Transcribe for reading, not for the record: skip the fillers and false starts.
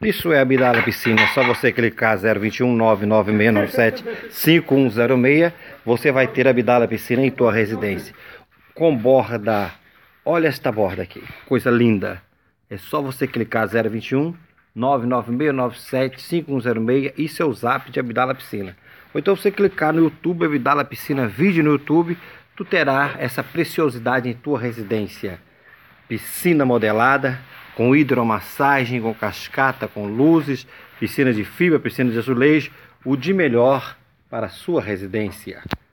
Isso é Abdala Piscina, é só você clicar 021 99697 5106, você vai ter Abdala Piscina em tua residência. Com borda, olha esta borda aqui, coisa linda. É só você clicar 021 99697 5106 e seu zap de Abdala Piscina. Ou então você clicar no YouTube Abdala Piscina, vídeo no YouTube, tu terá essa preciosidade em tua residência. Piscina modelada, com hidromassagem, com cascata, com luzes, piscina de fibra, piscina de azulejo, o de melhor para a sua residência.